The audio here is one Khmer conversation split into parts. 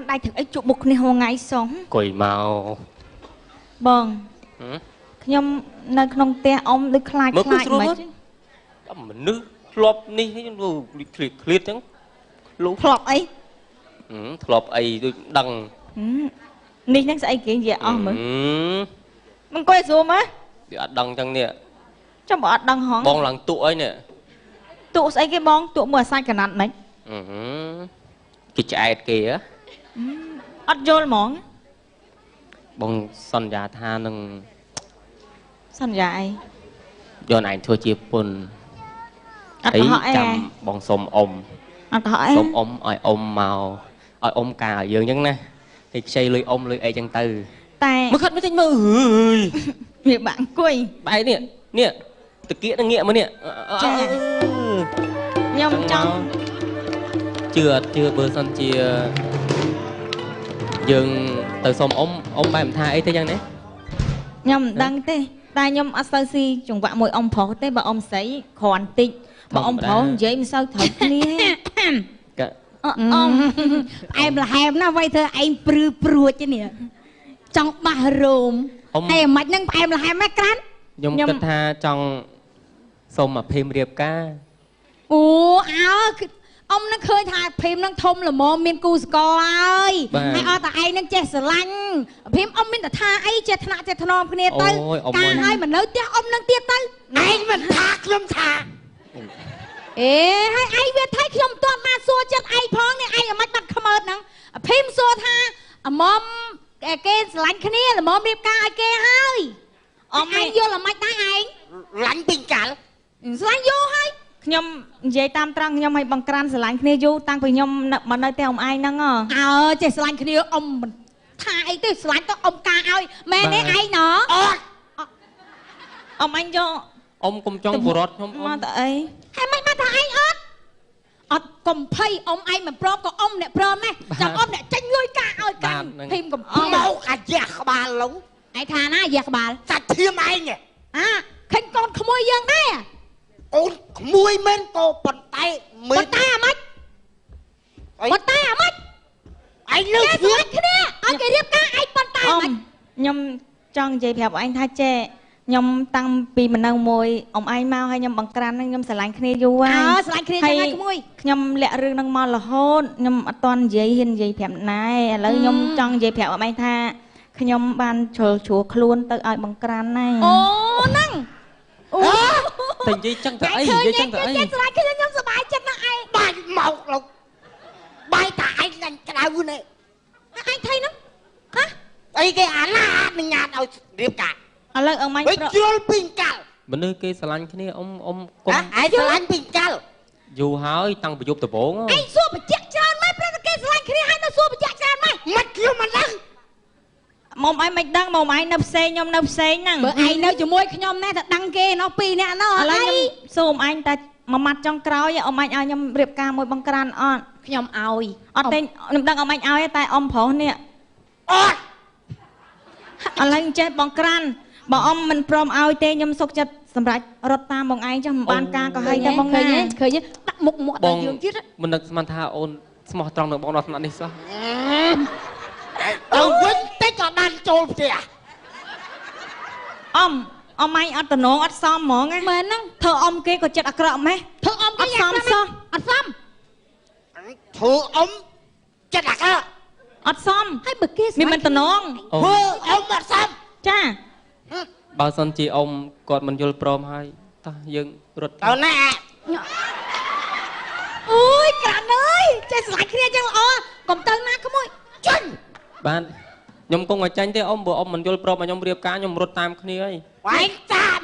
đai thực ấy chụp một này hồ ngày sống quỷ màu bông nhom nơi không te ông được khai khai mấy mình nước lọp ní liệt liệt chẳng lũ lọp ấy lọp ấy tôi đằng ní nó sẽ kiểu gì ông mà mình quay xuống á đằng chẳng nè cho bỏ đằng hòn bong lằng tụ ấy nè tụ ấy cái bong tụ mưa sai cả nặn mấy cái chạy kìa ắt vô món bong son già tha nâng son dài do này thua chia pun ấy chăm bong xôm ôm xôm ôm màu ôm cà dương chẳng nè thì xây lưới ôm lưới ấy chẳng từ tay mất hết mới thành mơ việc bạn quỳ bài nè từ kia nó nghiệm mà nè nhom trong chưa bơ son chia dương từ xôm ôm bài tha ấy thế chẳng đấy nhom đăng thế ta nhom asasi chúng vạ môi ông phó thế bà ông sấy khoản tịnh bà ông phó dễ mà sao thật nè ông em là hèm nó vay thơ anh pru chứ nè trong bà rùm hay mạch nâng em là hèm mấy cán nhom cất tha trong xôm mà phim riệp ca ông nó khơi thà phim nó thông là mồm miền cù sco ơi hay tại anh nó che sờ lanh phim ông miền tha ấy che thà non cái này tới cả hai mình nói tiếc ông nó tiếc tới anh mình thà không thà hay ai biết thấy không toàn mà xua chân ai phong này ai ở mắt mặt không ớt nè phim xua tha mồm cái lanh cái này là mồm điệp ca ai kê hơi ông anh vô là mắt đá anh lanh bình cả lanh vô hay nhom dây tam trăng nhom hay bằng cran sờ lạnh kia vô tăng với nhom mà nơi theo ông ai nâng chơi sờ lạnh kia ông mình thay tới sờ lạnh có ông ca ơi mẹ đấy ai nó ông anh cho ông cùng trong bồ rót không mà tại hay mày mà thay anh ớt cùng pay ông ai mà pro có ông nè pro này chẳng ông nè tranh lôi ca ơi càng phim cùng mau cả giặc bà lúng ai thà na giặc bà sạch thêm ai nhỉ khinh con không môi dân đấy con mui men cô bật tay bật tay à mày bật tay à mày anh nước viết cái nè anh kể tiếp ca anh bật tay mày nhom trong dây phèo anh tha che nhom tăng vì mình nâng môi ông ai mau hay nhom bằng cran nhom sờ lạnh kia vô sờ lạnh kia chẳng ai môi nhom lẹ rương nâng mò là hôn nhom toàn dây hiền dây phèo này lấy nhom trong dây phèo anh tha nhom ban chờ chúa luôn tới ai bằng cran này nâng tình gì chẳng thể gì chẳng thể cái nhóm số bài chân nó ai bài một lục bài tại anh cái đâu này anh thấy nó hả ấy cái ảnh là mình nhà đâu điệp cả lấy ông anh chưa bình cả mình nơi cái salon cái này ông ai salon bình cả dù hỏi tăng bị dục từ bốn anh xua bị chặt trơn mấy cái salon cái này hay nó xua bị chặt trơn mấy mất kêu mà lăng mồm ai mạch đăng mồm ai nấp xe nhom nấp xe nằng bữa ai nói cho môi nhom nè thật đăng kê nó pi nè nó lấy xôm anh ta mà mặt trong cõi ông anh ao nhom riệp ca môi bằng cran on nhom oi tên đăng ông anh ao tại ông phổ nè lấy chết bằng cran bọn ông mình prom ao tê nhom sốc chật sầm rạch rốt ta bằng anh cho ban ca có hay cho bằng nghe khơi nhé đặt một dương chết mình được man tha ôn smart trong được bọn nó nặng đi sao ông quên tết cho đàn trộn kìa ông anh ở tận nó ở xóm mỏng ấy mình thợ ông kia có chết ở cọ mấy thợ ông cái xóm sao ở xóm thợ ông chết đặc á ở xóm hay bực kia mình tận nó thợ ông ở xóm cha bao son chị ông còn mình vô prom hay ta dương rụt tao nè ôi cạn ơi chơi sạch kia chẳng là còn tên na có môi chân bạn nhom con ngoài tranh thế ông bữa ông mình vô prom mà nhom riệp cá nhom rụt tam kia ấy anh xa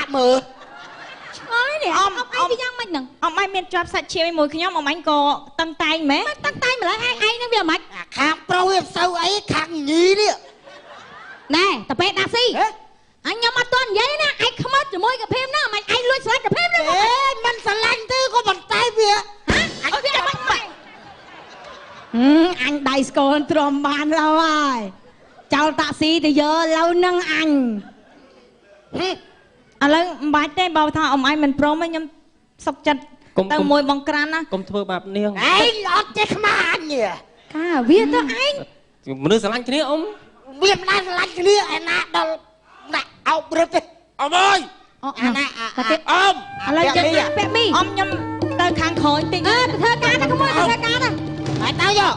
mưa nói nè ông cái giang mạch nè ông anh miền trap sạch chia mùi khi nhóm ông anh có tăng tay mấy tăng tay mà lại ai nó bây giờ mạch khang pro hiệp sâu ấy khang nhí đi nè tập bé ta si anh nhom mặt toàn vậy nè anh không mất rồi môi cà phê nó mày anh luôn sạch cà phê đó mình sạch lanh thứ có bàn tay bìa hả anh biết mày anh đầy scone trộm bàn đâu rồi cháu taxi thì giờ lâu nâng anh lấy bài tên bao thằng ông anh mình prom ấy nhom sọc chặt tao môi bằng cran á công thưa bạp niêng ấy lọt chết mà anh nhỉ វាទៅឯង មនុស្សស្រឡាញ់គ្នាអ៊ំ វាមិនដែរស្រឡាញ់គ្នាឯណាដល់ដាក់អោបរឹតទេអ៊ំអើយអាណាអ៊ំ ឥឡូវយើងពាក់មី អ៊ំខ្ញុំទៅខាងក្រោយតិច ទៅធ្វើការទៅក្មួយទៅធ្វើការទៅ ហើយទៅយក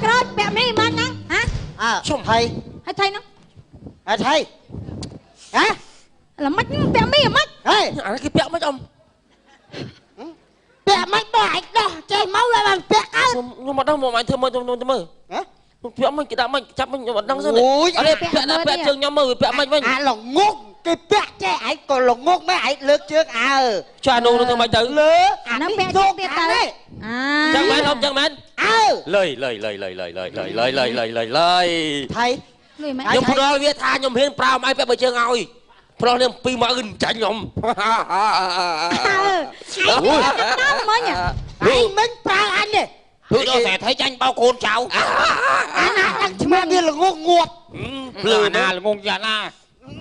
ក្រោយពាក់មីមិនហ្នឹងហ៎ ជុំហើយ ហើយថៃហ្នឹង ហើយថៃហ៎ ល្មិចពាក់មីល្មិច ហេ អានេះគេពាក់មិនអ៊ំ ពាក់មិនបើឯងដោះចេញមកហើយបានពាក់កើត ខ្ញុំមកដឹងមកអញធ្វើមើលទៅមើល ហ៎ ពាក់មិនគេដាក់មិនចាប់មិនខ្ញុំអត់ដឹងសិន អូយ អត់ទេពាក់ដាក់ពាក់ជើងខ្ញុំមើលពាក់មិនវិញ អាល្ងុកគេពាក់ចេះឯងក៏ល្ងុកមែនឯងលើកជើងអើ ចានោះទៅមិនទៅ លើ អាហ្នឹងពាក់ជើងទៀតទៅ ចឹងមែនអ៊ំចឹងមែន អើ លើយថៃ លុយមែន ខ្ញុំផ្ដល់វាថាខ្ញុំហ៊ានប្រើឲ្យពាក់បើជើងឲ្យផ្លោះនេះ20000ចាញ់ខ្ញុំ អូយដល់មិញ ឯងមិនប្រើអញទេ ធ្វើដល់តែថៃចាញ់បោកូនចៅ អាណាដឹងឈ្មោះវាល្ងុកងាប់ ភ្លឺណាល្ងងយ៉ាងណា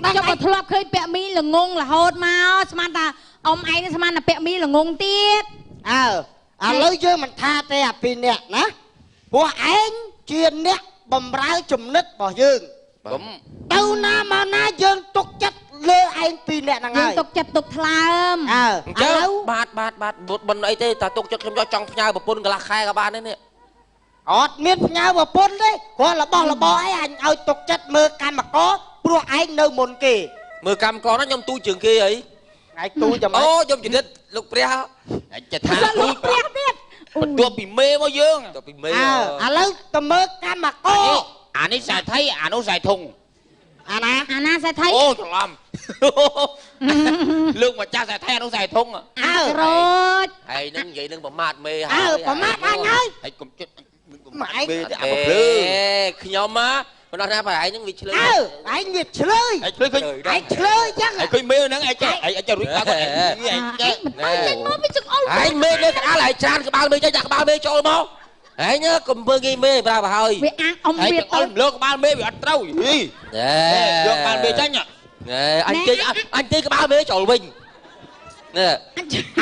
ខ្ញុំក៏ធ្លាប់ឃើញពាក់មីល្ងងរហូតមកស្មានថាអ៊ំឯងស្មានថាពាក់មីល្ងងទៀត ឥឡូវយើងមិនថាទេអាពីរនាក់ណាព្រោះឯងជាអ្នកបំរើចំណិតរបស់យើងទៅណាមកណាយើងទុកចិត្តលើឯងពីរនាក់ហ្នឹង យើ ហើ ង យ ទុកចិត្តទុកថ្លើម អញ្ចឹងបាទបនអីទេតែទុកចិត្តខ្ញុំយកចង់ផ្ញើប្រពន្ធកន្លះខែក៏បានដែរនេះ អត់មានផ្ញើប្រពន្ធទេគ្រាន់របស់របរអីអញឲ្យទុកចិត្តមើលកម្មករព្រោះឯងនៅមុនគេ មើលកម្មករហ្នឹងខ្ញុំទូជើងគេអី ឯងទូចាំ អូខ្ញុំជំនិតលោកព្រះចិត្តថា លោកព្រះទៀត បន្ទាប់ពីមេមកយើងបន្ទាប់ពីមេ ឥឡូវទៅមើលកម្មករ អានេះខ្សែថៃអានោះខ្សែធុង អាណា អាណាសេដ្ឋី អូច្រឡំលើកមកចាស់ខ្សែថៃអានោះខ្សែធុង ក្រូច ហើយនឹងនិយាយនឹងប្រមាថមេ ប្រមាថអញហើយ ហើយកុំចិត្ត ម៉ែឯង មេអាប្រភ្លឺខ្ញុំមកបណ្ដោះថាប្រហែលនឹងវាឆ្លើយ ឯងវាឆ្លើយ ឯងឆ្លើយឃើញ ឯងឆ្លើយចឹង ឯងឃើញមេហ្នឹងឯងចេះឯងចេះរួចគាត់ឯង ឯងមិនទៅចេញមកវាចង្អុល ឯងមេលើក្តារឯងច្រានក្បាលមេចេះដាក់ក្បាលមេចូលមកឯងកុំមើងងាយមេប្រាប់ហើយ វាអាំងអ៊ំ ឯង វា អល់លើក្បាលមេវាអត់ត្រូវយីយកក្បាលមេចាញ់អញទេក្បាលមេចូលវិញណែ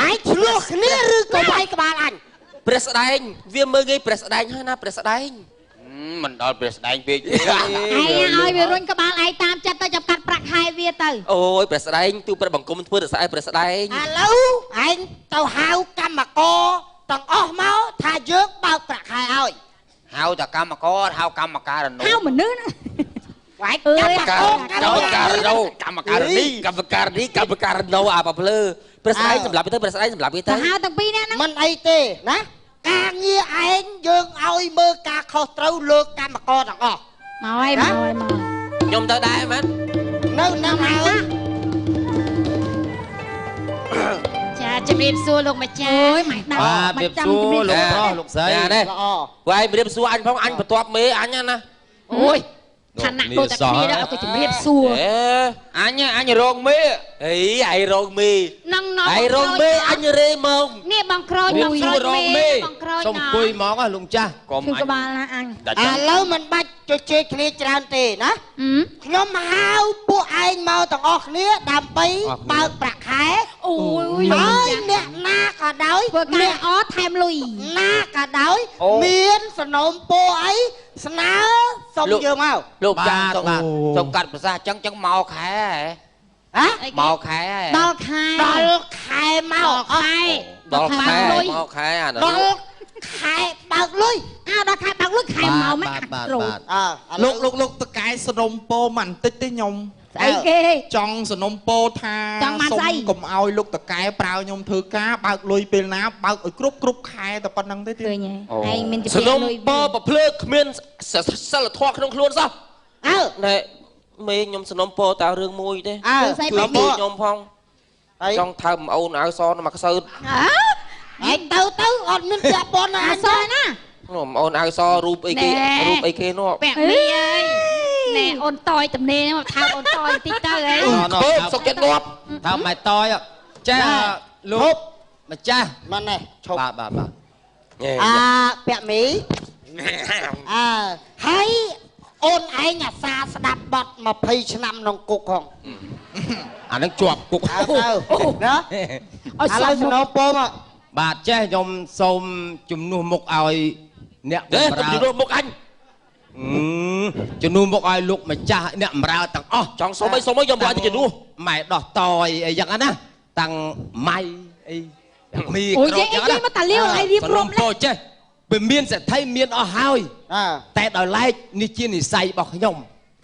ឯងឆ្លោះគ្នាឬក៏វាយក្បាលអញ ព្រះស្ដែងវាមើងងាយព្រះស្ដែងហើយណាព្រះស្ដែងមិនដល់ព្រះស្ដែងពេក ឯងឲ្យវារុញក្បាលឯងតាមចិត្តទៅចាំកាត់ប្រាក់ខែវាទៅ អូយព្រះស្ដែងទូព្រះបង្គំធ្វើទៅស្អែកព្រះស្ដែង ឥឡូវឯងទៅហៅកម្មករទាំងអស់មកថាយើងបើកប្រាក់ខែឲ្យ ហៅតែកម្មករហៅកម្មការរនូ ហៅមនុស្សណា វាយ កម្មការរនូកម្មការនីកម្មការរនូអាប្រភ្លើព្រះស្ដែងសម្រាប់វាទៅព្រះស្ដែងសម្រាប់វាទៅ ទៅហៅទាំងពីរនាក់ហ្នឹង មិនអីទេណាការងារឯងយើងឲ្យមើលការខុសត្រូវលើកម្មករទាំងអស់ មកហើយមកហើយមក ខ្ញុំទៅដែរមែន នៅណាហើយ ចាជំរាបសួរលោកម្ចាស់អូយមិនដឹង បាទជំរាបសួរលោកប្រុសលោកស្រី នេះ ល្អ វាយជំរាបសួរអញផងអញបន្ទាប់មេអញណា អូយឋានៈដូចតែគ្នាដល់ក៏ជំរាបសួរ អញរងមេអីឯងរងមេ នឹងណោ ឯងរងមេអញរេមក នេះបងក្រូចបងក្រូចមេបងក្រូច សុំអង្គុយមកលោកចាស់ កុំ គឺ អញ ក្បាលណាអញ ឥឡូវមិនបាច់ជជែកគ្នាច្រើនទេណា ហឹម ខ្ញុំហៅពួកឯងមកទាំងអស់គ្នាដើម្បីបើកប្រាក់ខែ អូយ ហើយអ្នកណាក៏ដោយ ធ្វើការអត់ថែមលុយ ណាក៏ដោយមានសំណូមពរអីស្នើសុំយើងមក លោកចាសុំកាត់ប្រសាសន៍អញ្ចឹងមកខែ ហ៎ មកខែ ដល់ខែ ដល់ខែមកអស់ ដល់ខែមកខែអានោះ ដល់ខែបើកលុយ ដល់ខែបើកលុយខែមកមិនអាក្រូច លោកតកែសនំពោមិនបន្តិចទេខ្ញុំ ស្អីគេ ចង់សនំពោថា ចង់បានស្អី កុំឲ្យលោកតកែប្រើខ្ញុំធ្វើការបើកលុយពេលណាបើកឲ្យគ្រប់ខែតែប៉ុណ្្នឹងទេ ឃើញហើយឯងមានជំ ស រាប នុំ លុយ ពប្រភ្លើគ្មានសិលធម៌ក្នុងខ្លួនសោះ អើ ណែមេខ្ញុំសនុំពតើរឿងមួយទេ អើ ជួយមួយខ្ញុំផងចង់ថើបអូនអាវសមកខ្សើត ឯងទៅអត់មានពាក់ព័ន្ធណា អាសយណា អូនអាវសរូបអីគេរូបអីគេនោះ ពាក់មីអើយណែអូនតយតំណេមកថើបអូនតយបន្តិចទៅអី ធ្វើសុកចិត្តងាប់ ថាម៉ែតយចាលោកម្ចាស់ មិនទេឈប់ បាទ ពាក់មីហើយអូនឯងអាសាស្ដាប់បទ20ឆ្នាំក្នុងគុកហង អានឹងជាប់គុក អើណាឥឡូវសនំពោមក បាទចេះខ្ញុំសូមជំនួសមុខឲ្យ nèជំនួសមុខអញជំនួសមុខឲ្យលោកម្ចាស់អ្នកម្រើទាំងអស់ចង់សុំអីសុំអីខ្ញុំឲ្យជំនួសម៉ែដោះតយអីយ៉ាងណាតាំងម៉ៃអីមីក្រោកយ៉ាងណាមកតាលាវឲ្យរៀបរាប់លេចេះវាមានសេដ្ឋីមានអស់ហើយតែដោយឡែកនេះជានិស័យរបស់ខ្ញុំ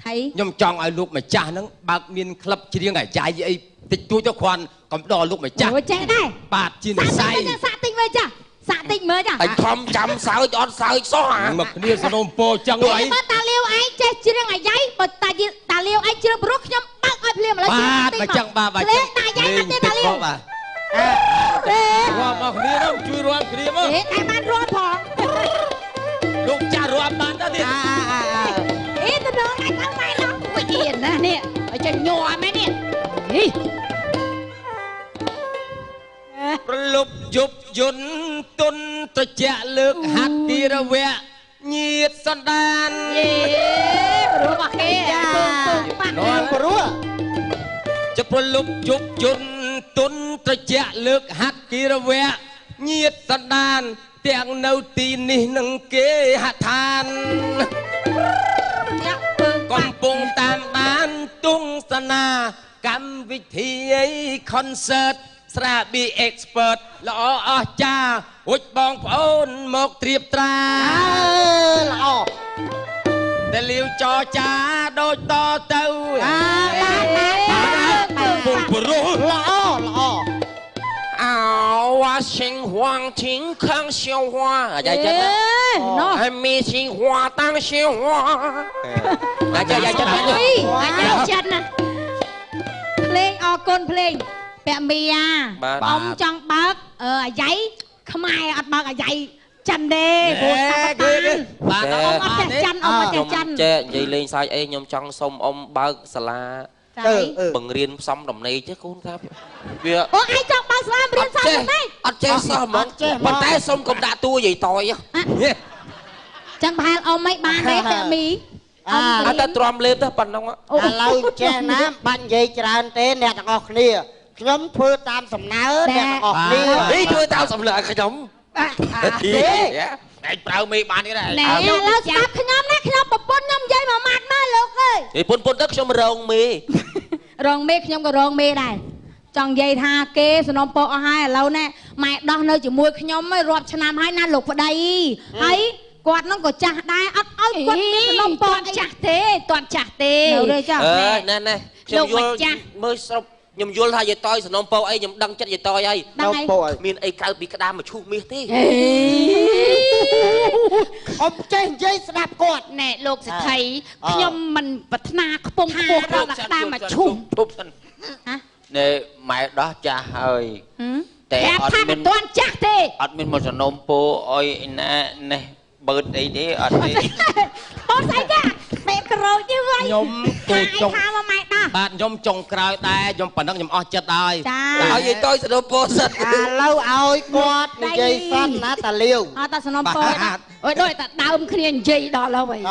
ខ្ញុំចង់ឲ្យលោកម្ចាស់ហ្នឹងបើកមានក្លឹបច្រៀងអាយ៉ៃអីតិចតួចទៅគ្រាន់កំដរលោកម្ចាស់ចេះដែរបាទជានិស័យសាក់តិចមើលចាសាក់តិចមើលចាអញខំចាំសើចអត់សើចសោះអាមកគ្នាសនំពោចឹងអីបើតាលាវឯងចេះច្រៀងអាយ៉ៃបើតាលាវឯងច្រៀងព្រោះខ្ញុំបើកឲ្យភ្លាមឥឡូវបាទបើចឹងបាទបើចឹងតាយ៉ៃទៅតាលាវបាទរាប់មកគ្នានោះជួយរាប់គ្នាមកតែបានរាប់ផងលោកចាស់រាប់បានទៅទៀតអីទៅដល់ឯងទៅម៉ែឡងមួយទៀតណានេះឲ្យចេញញ័រមែននេះប្រលប់យប់យន្តទុនត្រជាក់លើកហាត់ទីរវៈញាតសន្តានយេព្រោះមកគេនោះព្រោះចប្រលប់យប់យន្តទុនត្រជាក់លើកហាត់គិរវៈញាតសន្តានទាំងនៅទីនេះនឹងគេហដ្ឋានកំពុងតាមដានទស្សនាកម្មវិធីខនសឺតស្រាប៊ីអេកស្ពើតល្អអស្ចារ្យហុចបងប្អូនមកត្រៀបត្រាល្អតែលាវចចាដូចតទៅពុំព្រោះល្អល្អអោវ៉ាសិងហួងทิ้งខាងសៀវហួអាយ៉ាចិត្តណាហើយមីសិងហួតាំងសៀវហួអាយ៉ាចិត្តណាអាយ៉ាចិត្តណាភ្លេងអរគុណភ្លេងពាក់មីអាអ៊ំចង់បើកអាយ៉ៃខ្មែរអត់បើកអាយ៉ៃចិនទេព្រោះសាប់បានបាទអ៊ំអត់ចេះចិនអ៊ំអត់ចេះចិនចេះនិយាយលេងសើចអីខ្ញុំចង់សុំអ៊ំបើកសាលាបង្រៀនផ្សំដំណេកទេកូនថាវាអូឯងចង់បើកសាលារៀនផ្សំដំណេកអត់ចេះសោះហ្មងប៉ុន្តែសុំកុំដាក់តួយាយតយចឹងប្រហែលអ៊ំមិនបានទេពាក់មីអត់តែទ្រាំលេបទៅប៉ុណ្ណឹងឥឡូវចេះណាបាច់និយាយច្រើនទេអ្នកទាំងអស់គ្នាខ្ញុំធ្វើតាមសំណើអ្នកទាំងអស់គ្នានេះធ្វើតាមសំណើខ្ញុំឯងប្រើមេបានទេណាឥឡូវស្ដាប់ខ្ញុំណាខ្ញុំប្រពន្ធខ្ញុំនិយាយមួយម៉ាត់មកលោកអើយពុនទៅខ្ញុំរងមេខ្ញុំក៏រងមេដែរចង់និយាយថាគេសំណុំពរអស់ហើយឥឡូវណាម៉ែដោះនៅជាមួយខ្ញុំរាប់ឆ្នាំហើយណាលោកប្តីហើយគាត់នឹងក៏ចាស់ដែរអត់ឲ្យគាត់មានសំណុំពរចាស់ទេតាន់ចាស់ទេនៅចាស់ណែខ្ញុំយល់មើលស្រុកខ្ញុំយល់ថាយាយតយសំណុំពរអីខ្ញុំដឹងចិត្តយាយតយហើយមានអីក្រៅពីក្តាមមកឈូសមាសទេអ៊ំចេះនិយាយស្ដាប់គាត់ណែលោកសេដ្ឋីខ្ញុំមិនប្រាថ្នាខ្ពង់ខ្ពស់ដល់ក្តាមមកឈូសទុបសិនណែម៉ែដោះចាស់ហើយតែអត់មានតាន់ចាស់ទេអត់មានមកសំណុំពរអុយណានេះបើអីទេអត់ទេអូស្អីចាបែបក្រោយទេវិញខ្ញុំទូចុងថាមកម៉ែដោះបាទខ្ញុំចុងក្រោយដែរខ្ញុំប៉ុណ្ណឹងខ្ញុំអស់ចិត្តហើយឲ្យយាយតយសនុំពោសិនឥឡូវឲ្យគាត់និយាយសិនណាតាលាវអត់តាសនុំពោអូយដូចតែដើមគ្នានិយាយដល់ហើយ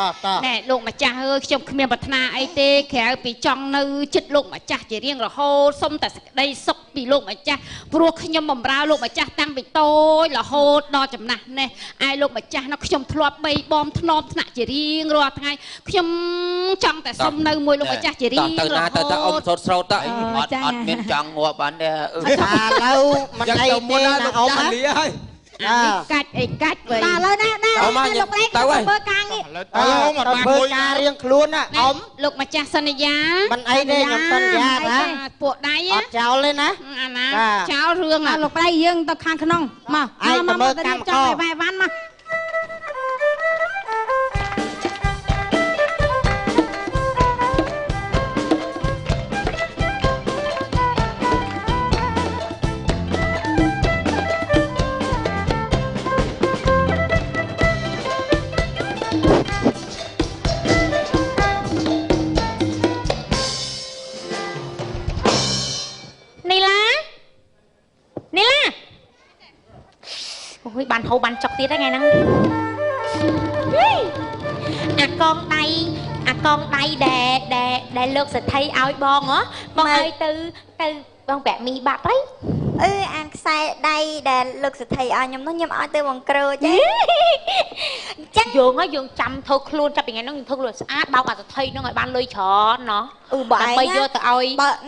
ណែលោកម្ចាស់អើយខ្ញុំគ្មានប្រាថ្នាអីទេក្រៅពីចង់នៅចិត្តលោកម្ចាស់ជារៀងរហូតសុំតែសេចក្តីសុខពីលោកម្ចាស់ព្រោះខ្ញុំបម្រើលោកម្ចាស់តាំងពីតូចរហូតដល់ចំណាស់នេះឯលោកម្ចាស់នោះខ្ញុំធ្លាប់បីបំធ្នមថ្នាក់ជារៀងរាល់ថ្ងៃខ្ញុំចង់តែសុំនៅមួយលោកម្ចាស់ជារៀងទៅណាទៅអ៊ំស្រោតស្រោតទៅអត់មានចង់ងាប់បានទេឥឡូវមិនអីទេណាអ៊ំហើយកាច់អីកាច់វិញឥឡូវណាលោកប្លែកទៅធ្វើការងារធ្វើការរៀងខ្លួនណាអ៊ំលោកម្ចាស់សន្យាមិនអីទេខ្ញុំសន្យាណាពួកដៃអត់ចោលទេណាអាណាចោលរឿងលោកប្លែកយើងទៅខាងក្នុងមកមើលកម្មករវ៉ែវ៉ាន់មកបានហូបបានចុកទៀតហ្នឹងថ្ងៃហ្នឹងអាកងដៃដែលលោកសេដ្ឋីឲ្យបងហ៎បងឲ្យទៅបងប្រាក់មីបាត់ហើយអាខ្ ខ្សែដៃដែលលោកសិទ្ធិឲ្យខ្ញុំនោះខ្ញុំឲ្យទៅបងក្រូចចឹងយើងចាំធ្វើខ្លួនចាប់ពីថ្ងៃហ្នឹងយើងធ្វើខ្លួនស្អាតបោកអាសិទ្ធិហ្នឹងឲ្យបានលុយច្រើនណោះដើម្បីយកទៅឲ្យ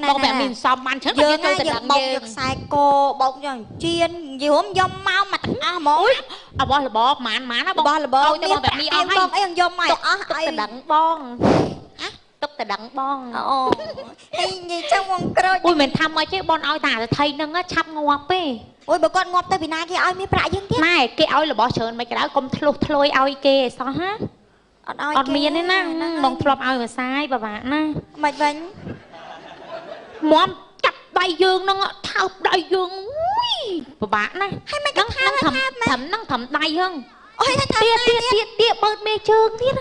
បងបែបមានសំបានច្រើនយើងចូលទៅដឹងយើងខ្សែកបោកយ៉ាងជៀនយំយកមកមកទាំងអស់ហ្មងរបស់របរម៉ានណាបងរបស់របរទៅបងបែបនេះអស់ហើយបងអីយកមកអស់ឲ្យទៅដឹងបងទុកទៅដឹងបងអូហើយនិយាយចឹងបងក្រូចអូយមិនថាមកទេបងឲ្យតាសិទ្ធិហ្នឹងឆាប់ងាប់ទេអូយបើគាត់ងាប់ទៅពីណាគេឲ្យមានប្រាក់យើងទៀតណែគេឲ្យរបស់ច្រើនមិនក្រៅកុំធ្លុះធ្លួយឲ្យគេសោះហាអត់មានទេណាបងធ្លាប់ឲ្យភាសាយពិបាកណាមិនវិញមុំចាប់ដៃយើងហ្នឹងថើបដៃយើងពិបាកណាហើយមិនដឹងថាត្រឹមដៃហ្នឹងអូយថាទៀតបើកមេជើងទៀត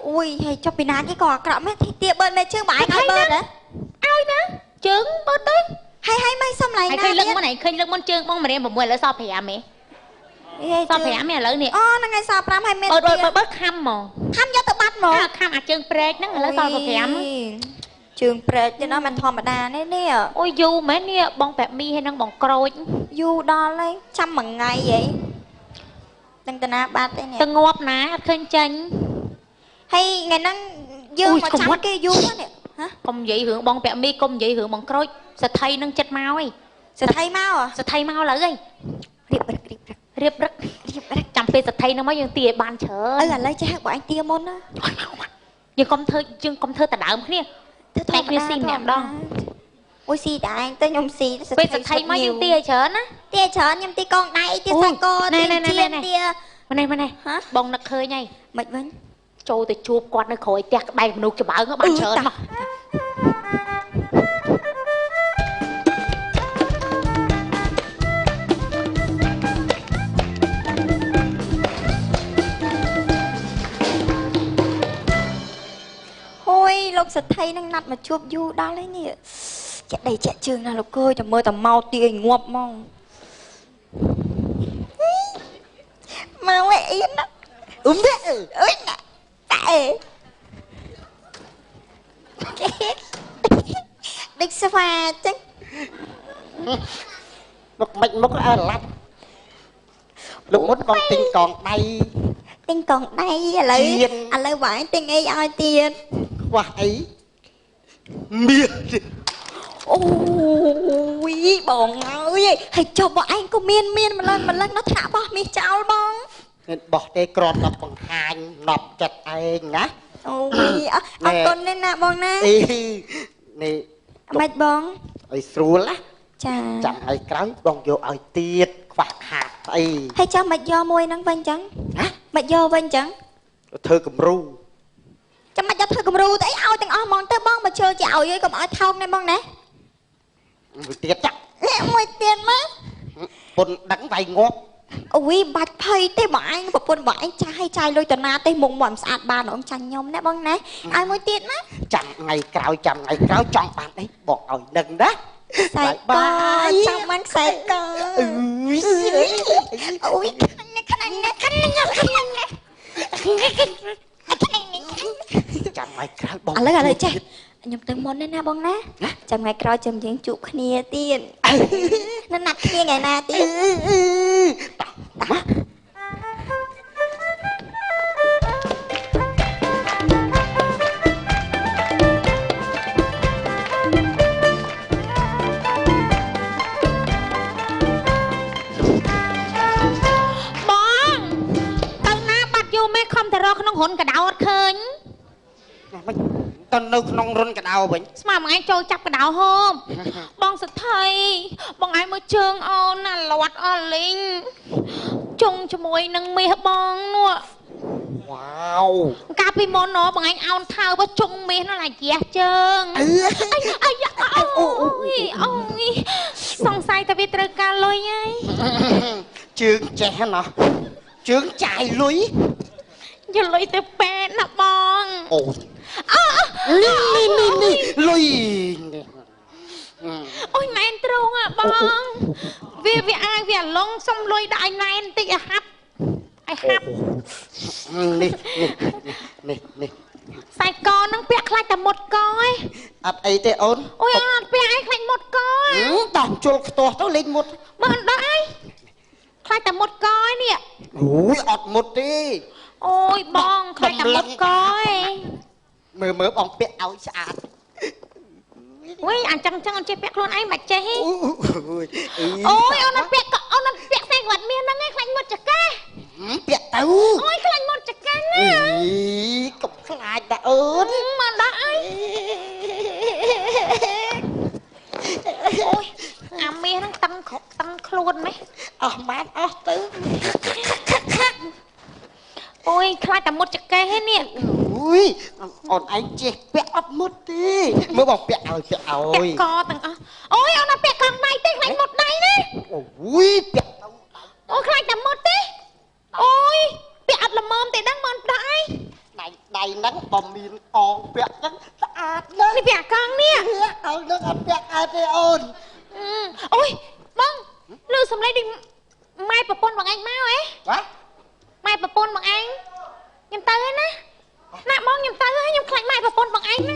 អូយហើយចុះពីណាគេក៏អាក្រក់មែនទៀបើកមេជើងបងឯងឲ្យបើកហ៎ឲ្យណាជើងបើកទៅហើយមិនសុំឡៃណាឃើញលឹកមុនឃើញលឹកមុនជើងបងមរៀន6ឥឡូវសល់5ហ៎សល់5ឥឡូវនេះអូហ្នឹងហើយសល់5ហើយមានបើខំហ្មងខំយកទៅបាត់ហ្មងខំអាជើងព្រែកហ្នឹងឥឡូវសល់5ជើងព្រែកទេណាមិនធម្មតានេះអូយយូរមែននេះបងប្រាក់មីហើយនឹងបងក្រូចយូរដល់ហើយចាំមួយថ្ងៃហីនឹងតាណាបាត់ទេនេះទៅងាប់ណាអត់ឃើញចាញ់ហើយថ្ងៃហ្នឹងយើងមកចាំគេយូរនេះកុំនិយាយរឿងបងពាក់មីកុំនិយាយរឿងបងក្រូចសិទ្ធិនឹងចិត្តមកអីសិទ្ធិមកសិទ្ធិមកឥឡូវហីរៀបរឹកចាំពេលសិទ្ធិនឹងមកយើងទាឲ្យបានច្រើនឥឡូវចេះបងឯងទាមុនណាយើងកុំធ្វើតដើមគ្នាតែគ្នាស៊ីម្នាក់ម្ដងអូយស៊ីតែឯងទៅខ្ញុំស៊ីពេលសិទ្ធិមកយើងទាឲ្យច្រើនណាទាច្រើនខ្ញុំទាកងដៃទាសាច់កទាទៀនទាម៉េចបងនឹកឃើញហីមិនវិញចូលទៅជួបគាត់នៅក្រោយផ្ទះក្បែរមនុស្សច្បើងបានច្រើនមកហួយលោកសិទ្ធិនឹងណាត់មកជួបយូរដល់ហើយនេះចាក់ដីចាក់ជើងណាលោកអើយតែមើលតែមកទាញងាប់ហ្មងមកអីណាទេអើយណាតែដឹកស្វាចឹងមុខមិនមុខអើឡាច់លោកមុនបងទិញកងដៃឥឡូវបងទិញអីឲ្យទៀតខ្វះអីមានអូយបងអើយហើយចុះបងឯងក៏មានម្លឹងនៅថ្នាក់បោះមាសចោលបងមានបោះទេគ្រាន់តែបង្ហាញណប់ចិត្តឯងណាអូយអរគុណណាបងណានេះមិនបងឲ្យស្រួលណាចាចាំឲ្យក្រោយបងយកឲ្យទៀតខ្វះខាតអីហើយចាំមិនយកមួយហ្នឹងវិញចឹងណាមិនយកវិញចឹងធ្វើគំរូចាំមិនយកធ្វើគំរូទៅអីឲ្យទាំងអស់ហ្មងទៅបងមកជើជាឲ្យឲ្យកុំឲ្យថោកណាបងណាមួយទៀតចាមួយទៀតមកពុនដឹងវាយងាប់អូយបាច់ភ័យទេបងឯងប្រពន្ធបងឯងចាស់ឲ្យចាយលុយតាណាទេមុខមកស្អាតបានអូនចាញ់ខ្ញុំណាបងណាឲ្យមួយទៀតណាចាំថ្ងៃក្រោយចង់បានអីបងឲ្យនឹងណាខ្សែកចាំបានខ្សែកអូយខ្លាំងណាស់ចាំថ្ងៃក្រោយបងឥឡូវចេះខ្ញុំទៅមុនណាបងណាចាំថ្ងៃក្រោយចាំយើងជួបគ្នាទៀតណាត់គ្នាថ្ងៃណាទៀតក្នុងរុនកដោអត់ឃើញតើនៅក្នុងរុនកដោវិញស្មាមួយឯងចូលចាប់កដោហូបបងសិទ្ធិបងឯងមើលជើងអូនណាលាត់អស់លីងជុងជាមួយនឹងមាសបងនោះវ៉ាវកាលពីមុនណបងឯងអោនថើបជុងមាសនោះឡាជះជើងអីអូយសង្ស័យតែវាត្រូវការលុយហើយជើងចេះណោះជើងចាយលុយយកលុយទៅពេទ្យណាបងអូនេះលុយអូយណែនត្រង់បងវាអាយវាឡងសុំលុយដាក់ឲ្យណែនបន្តិចឲ្យហាប់នេះ Sai con nó bẹt lại tầm một coi. Ất ấy thế ôn. Ôi ơi bẹt ai lại một coi. Đỏng chôn to tao lên một. Bạn đấy. Lại tầm một coi nè. Ui ọt một đi. Ôi bong lại tầm một coi. Mơ mơ bong bẹt áo chả. Ui anh chẳng anh chơi bẹt luôn anh mà chơi. Ôi ông nó bẹt sai vật miên nó nghe lạnh một chả ca. Bẹt tao. Ôi lạnh một chả ca nè. Cục lại đã ơn. Mà đấy. Ôi à miên nó tăng luôn mấy. Mát tứ. Ôi khai tầm một chả ca hết nè. Ui còn anh chê bẹt ấp một đi. Mới bảo bẹt ơi bẹt ơi. Bẹt co tầng ôi ông nó bẹt con này tên lạnh một đây nè. Ui bẹt. Ôi khai tầm một tí. Ôi bẹt là mồm thì đang mồm đây. Đây nắng bầm miên con bẹt nắng sạch đó. Đi bẹt con nè. Con nó ăn bẹt ai thế ôn. Ôi bông lưu xong lấy đi mai bà pôn bằng anh mau ấy. Hả? Mai bà pôn bằng anh. Nhầm tới á. Nạ mong nhầm tới á. Nhầm khánh mai bà pôn bằng anh á.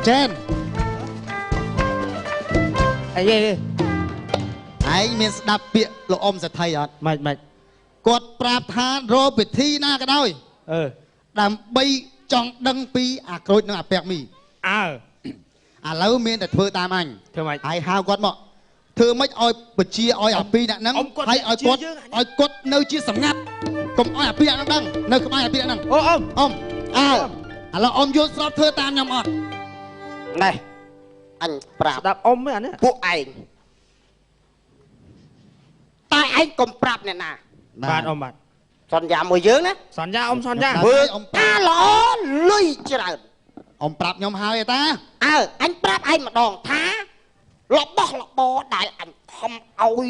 Trên ấy anh miền đạp bịa lộ ôm giật thầy ạ mày cột prap than rô bị thi na cái đôi đàm bay trong đăng pi rồi nó bẹt mì lâu miền đặt thưa tam anh ai hao quát mọ thưa mấy oi bật chia oi pi đã nắng hay oi quát nơi chia sắm ngắt cùng oi pi đã nắng nơi không ai pi đã nắng ôm là ôm vô sọp thưa tam nhầm ọt. Này anh Prap đạp ôm với anh á.ពួកឯងតែឯងកុំប្រាប់អ្នកណា បាទអ៊ំបាទ សន្យាមួយយើងណា សន្យាអ៊ំសន្យា មើលអាល្អលុយច្រើន អ៊ំប្រាប់ខ្ញុំហើយតាអញប្រាប់ឯងម្ដងថារបស់របរដែលអញខំឲ្យ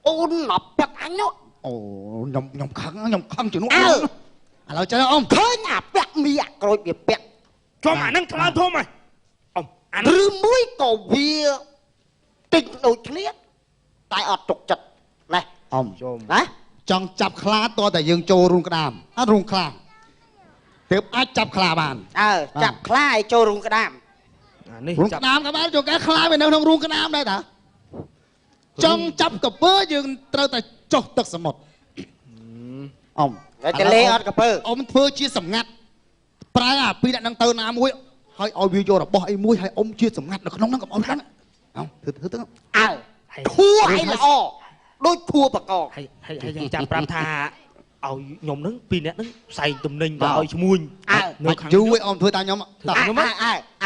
អូនមកពាក់អញនោះអូខ្ញុំខឹងជំនួសឥឡូវចេះអ៊ំឃើញអាពាក់មីអាក្រូចវាពាក់ cho mà năng thằng thô mày ông ăn rư muối cầu bia tình đôi kia tại ở trục chật này ông đấy trong chập khla to tại dương châu rung đàm rung khla tiếp ai chập khla bàn chập khla ai châu rung đàm rung đàm các bạn cho cái khla bên đâu không rung đàm đây hả trong chập cặp bơ dương trâu tại chọc tật sầm một ông cái lê ở cặp bơ ông phơi chia sầm ngắt pra pi đã năng tơ nam muối hơi oi video là bỏ ai muối hay ông chia sầm ngắt là không nó cầm ông lắm không thử tướng thua hay là đôi thua bạc cò hay chạm pram tha oi nhom nứng pin nè nứng xài tùm ninh và oi muôn chú ấy ông thôi ta nhóm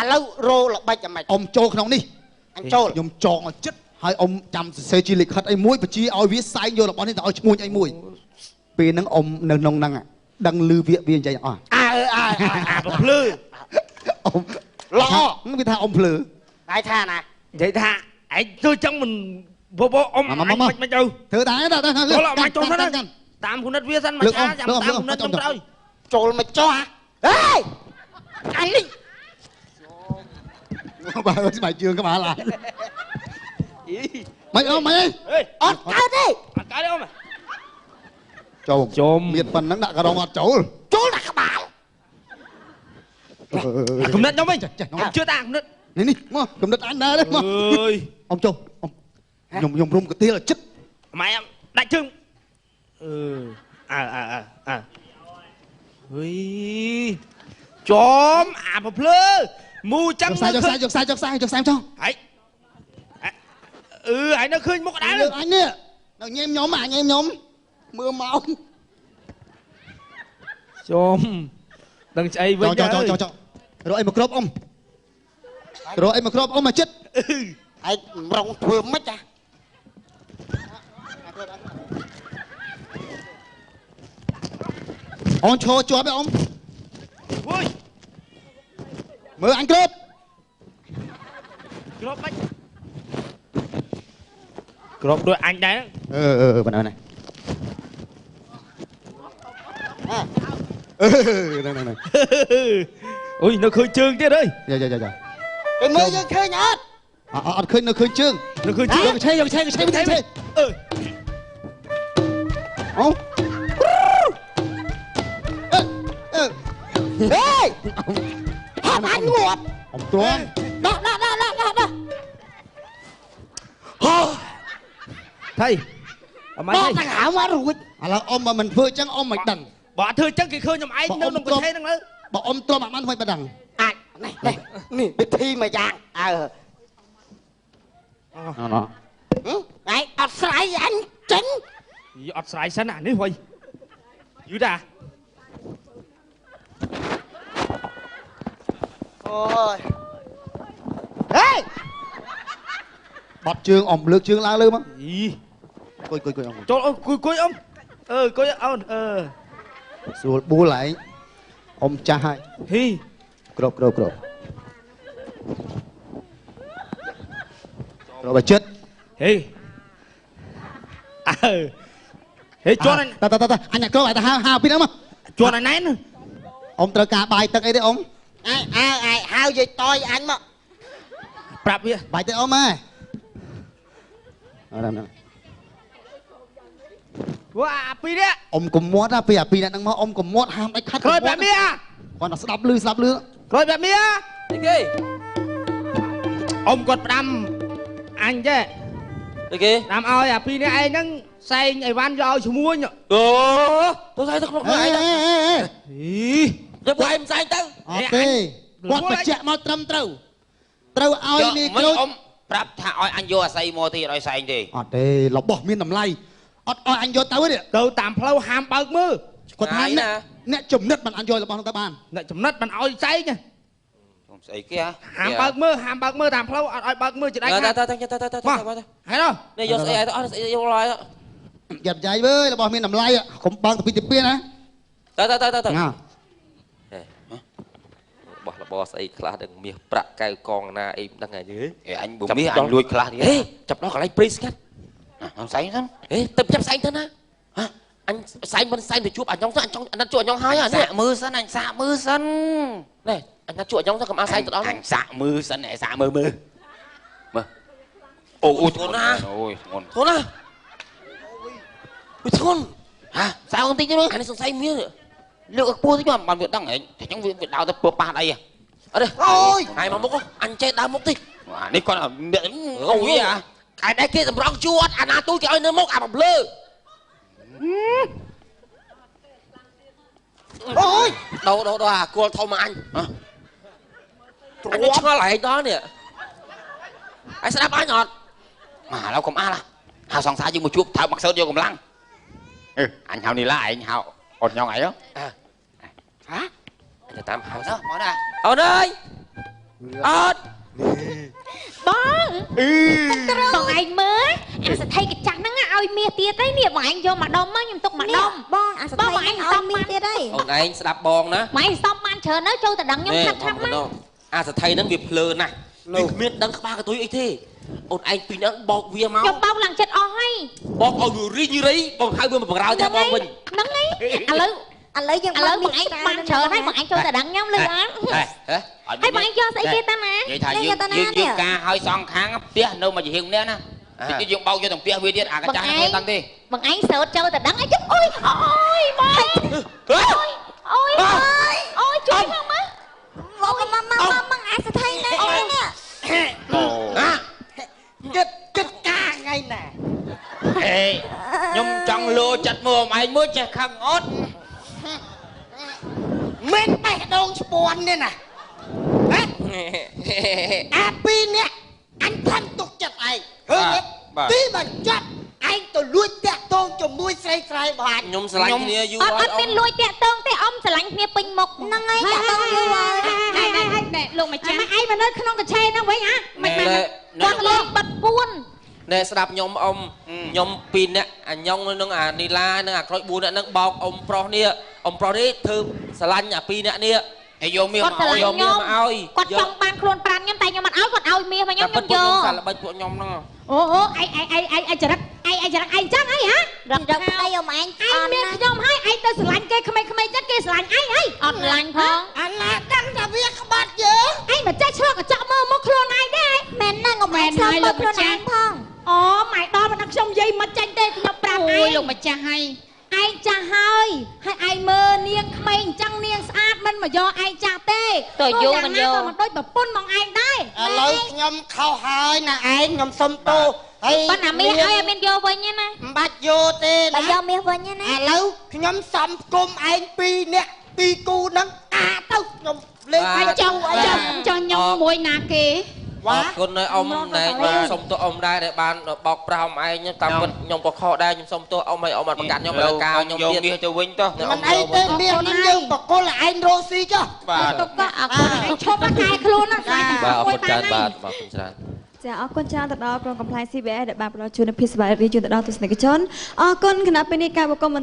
lâu rô là bay chậm mày ông trâu không đi anh trâu nhom tròn chất hai ông chăm xe chi lịch hết ai muối và chi oi viết sai vô là bọn này oi muối ai muối pin nắng ông nông năng đăng lư viện viên chạy bọc lư ông lo nó bị tha ông lư ai tha nè vậy tha anh tôi trong mình vô ông mày đâu thử đá đó đó là mày trốn nó tam con đất vía săn mà cha giảm tam con đất trong trời trốn mày cho hả ê anh đi bà ơi bài trường các bạn lại mày ơi mày ơi cái đi cái đâu mày chôm miệt phần nắng đạn cả đồng ngọt chỗ là các bạn cầm đất nhóm mình chưa ta cầm đất này đi cầm đất anh ra đấy mà ông châu ông nhom rung cái tia là chất mày em đại trưng ui chóm bập lơ mu trắng được sai cho ấy anh nó khơi một đá được anh nè anh em nhóm mà anh em nhóm mưa máu chôm đừng chạy với cho rồi em một crop ông rồi em một crop ông mà chết anh rong thừa mất à ông cho với ông mưa anh crop ក្របបាច់ក្របដូចអញដែរប៉ុណ្ណឹងហ្នឹងអូយនៅឃើញជើងទៀតអើយយ៉ាគេមើលយើងឃើញអត់អត់ឃើញនៅឃើញជើងយកឆេអូហេហប់អញងាប់អ៊ំទ្រាំដោះថៃអមៃតែហៅមករួចឥឡូវអ៊ំបើមិនធ្វើចឹងអ៊ំមិនដឹងបើអត់ធ្វើចឹងគេឃើញខ្ញុំឯងនៅក្នុងកញ្ឆេហ្នឹងលើបើអ៊ំទ្រាំអាបានមិនដឹងអាចនេះពិធីមួយយ៉ាងអើឯងអត់ស្រ័យអញចេញអត់ស្រ័យសិនអានេះហុយយូតាអូយហេបាត់ជើងអ៊ំលើកជើងឡើងលើមកគួយអ៊ំចូលគួយអ៊ំគួយអូនស្រួលបួលឯងអ៊ំចាស់ហើយហ៊ីក្របបើចិត្តហេហេជន់តអញក្របឲ្យទៅហៅពីហ្នឹងមកជន់ឲ្យណែនអ៊ំត្រូវការបាយទឹកអីទេអ៊ំហៅយាយតយអញមកប្រាប់វាបាយទឹកអ៊ំហ៎អរណាវ៉ាពីនេះអ៊ំកុំមាត់ពីអាពីអ្នកហ្នឹងមកអ៊ំកុំមាត់ហាមដាច់ខាត់ក្រោយបែបនេះគាត់តែស្ដាប់លឺក្រោយបែបនេះអីគេអ៊ំគាត់ផ្ដាំអញចេះអីគេផ្ដាំឲ្យអាពីនេះឯងហ្នឹងសែងអីវ៉ាន់យកឲ្យឈ្មួញអូទៅសែងទៅក្នុងខ្លួនឯងយកបាយមិនសែងទៅអត់ទេគាត់បញ្ជាក់មកត្រឹមត្រូវឲ្យនេះគ្រូអ៊ំប្រាប់ថាឲ្យអញយកអាស័យមកទៀតឲ្យសែងទេអត់ទេរបស់មានតម្លៃអត់ឲ្យអញយកទៅទេទៅតាមផ្លូវហាមបើកមើលគាត់ថាអ្នកចំណិតបានអញយករបស់នោះទៅបានអ្នកចំណិតបានឲ្យសែងខ្ញុំស្អីគេហាមបើកមើលតាមផ្លូវអត់ឲ្យបើកមើលចដៃទៅហើយណោះនេះយកស្អីឲ្យអត់ស្អីយកឡើយយ៉ាប់យាយវើយរបស់មានតម្លៃកុំបើកទៅពីទី2ណាទៅរបស់ស្អីខ្លះដឹងមាសប្រាក់កៅកងណាអីមិនដឹងហើយអញបើមាសអញលួចខ្លះនេះចាប់ដល់កន្លែងព្រៃស្កាត់អញសែងហ្នឹងទៅចាប់សែងទៅណាអញសែងមិនសែងទៅជួបអញចង់អញណាត់ជួបអញហើយអានេះមើលសិនអញសាកមើលសិននេះអញណាត់ជួបអញទៅកុំអាសែងទៅដល់អញសាកមើលសិនសាកមើលអូធ្ងន់ណាអូយធ្ងន់ណាអូយធ្ងន់សាកបន្តិចទៅអានេះសង្ស័យមានលើកខ្ពស់តិចមកបានវាដឹងហែងតែចឹងវាដើរទៅពើប៉ះអីអត់ទេអូយហើយមកមុខអញចេះដើរមុខតិចអានេះគាត់អូយអាដែរគេសម្រងជួតអាណាទូចគេឲ្យនៅមុខអាបំលើអូយដោអាគល់ធំមកអញទ្រាំឆ្ងល់ហែងដល់នេះហើយស្ដាប់អញអត់មកឥឡូវកុំអាឡាហៅសង្សារយើងមកជួបថើបមកសើតយកកម្លាំងអញហៅនីឡាឯងហៅអត់ញ៉ងអីហ៎អញតាមហៅទៅមកណាអូនអើយអត់បងបងឯងមើលអាសថីកញ្ចាស់ហ្នឹងឲ្យមាសទៀតឯនេះបងឯងយកមកដុំមកខ្ញុំទុកមកដុំបងអាសថីបងឯងសំមាសទៀតឯអូនឯងស្ដាប់បងណាបងឯងសំបានច្រើនទៅចូលទៅដឹងខ្ញុំឆាប់មកអាសថីហ្នឹងវាភ្លើណាស់វាគ្មានដឹងក្បាលកទុយអីទេអូនឯងពីហ្នឹងបោកវាមកខ្ញុំបោកឡើងចិត្តអស់ហើយបោកឲ្យវារីងរីបងហៅវាមកបង្រើតែបងវិញហ្នឹងហើយឥឡូវយើងបងឯងបានច្រើនហើយបងឯងចូលទៅដឹងខ្ញុំលឺអត់ហើយបងឯងយកស្អីគេតាណានិយាយថាយើងការឲ្យសងខាងផ្ទះនៅមួយជាហៀងនេះណាតិចយើងបោកយកទាំងផ្ទះវាទៀតអាកញ្ចាស់ហ្នឹងដឹងទេបងឯងសើតចូលទៅដឹងអីជុំអូយបងអូយជួយមកមើលមកអាសថៃណាអូនេះគិតការថ្ងៃណាខ្ញុំចង់លោចិត្តមើលអមឯងមើលចេះខឹងអត់មិនបេះដូងស្ពាន់ទេណាអាពីរនាក់អញខំទុកចិត្តឯងឃើញទេទីបញ្ចប់ឯងទៅលួចតាក់ទងជាមួយស្រីស្រីបងអញខ្ញុំស្រឡាញ់គ្នាយូរហើយអត់មានលួចតាក់ទងទេអ៊ំស្រឡាញ់គ្នាពេញមុខហ្នឹងហើយតាក់ទងយូរហើយលោកម្ចាស់ឯងមកនៅក្នុងកញ្ឆេហ្នឹងវិញមិនមែនគាត់លោកបាត់ពួនណែស្ដាប់ខ្ញុំអ៊ំខ្ញុំ2នាក់អាញ៉ុងនឹងអានីឡានឹងអាក្រូច4នាក់នឹងបោកអ៊ំប្រុសនេះធ្វើស្រឡាញ់អា2នាក់នេះ ហើយយកមាសមកឲ្យយកមាសមកឲ្យគាត់ចង់បានខ្លួនប្រាំខ្ញុំតែខ្ញុំមិនឲ្យគាត់ឲ្យមាសមកខ្ញុំយក សាល្បិចពួកខ្ញុំហ្នឹង អូឯចរិតឯចរិតឯងចឹងហីហ៎ រត់ទៅអីអមឯង ឯងមានខ្ញុំហើយឯងទៅស្រឡាញ់គេក្មេងៗចិត្តគេស្រឡាញ់ឯងហើយអត់ស្រឡាញ់ផង អាណាដឹងថាវាក្បាត់យើង ឯងមិនចេះឆ្លងកញ្ចក់មើលមុខខ្លួនឯងទេ មែនណាងអមឯងឆ្លងមើលខ្លួនឯងផង អូម៉ែដល់មិនដឹងខ្ញុំនិយាយមិនចាញ់ទេខ្ញុំប្រាប់ឯងអូយលោកម្ចាស់ហើយឯងចាស់ហើយឯងមើលនាងក្មេងអញ្ចឹងនាងស្អាតមិនមកយកឯងចាស់ទេទៅយកមិនយកមិនដូចប្រពន្ធមកឯងដែរ ឥឡូវខ្ញុំខុសហើយណាឯងខ្ញុំសុំទោសហើយ ប៉ុន្តែមាសឲ្យមានយកវិញណា មិនបាច់យកទេណា បើយកមាសវិញណា ឥឡូវខ្ញុំសំគុំឯង2នាក់2គូហ្នឹងអាទៅខ្ញុំលេង ឯងចង់ខ្ញុំមួយណាគេ អរគុណហើយអ៊ំណែសុំទោសអ៊ំដែរដែលបានបោកប្រាស់អ៊ំឯងតាមពិតខ្ញុំក៏ខកដែរខ្ញុំសុំទោសអ៊ំហើយអ៊ំអត់ប្រកាន់ខ្ញុំលើការខ្ញុំទៀតយកមាសទៅវិញទៅ មិនអីទេមាសហ្នឹងយើងបកគលឯងរស់ស៊ីចុះ បាទ ទុកក៏អរគុណឈប់កែខ្លួនណា បាទអរគុណច្រើនបាទអរគុណច្រើន ចាអរគុណច្រើនទៅដល់ក្រុមកំ pl ាញ CBS ដែលបានផ្ដល់ជូននូវភាពសប្បាយរីករាយជូនទៅដល់ទស្សនិកជនអរគុណគណៈពេលនេះការបកគម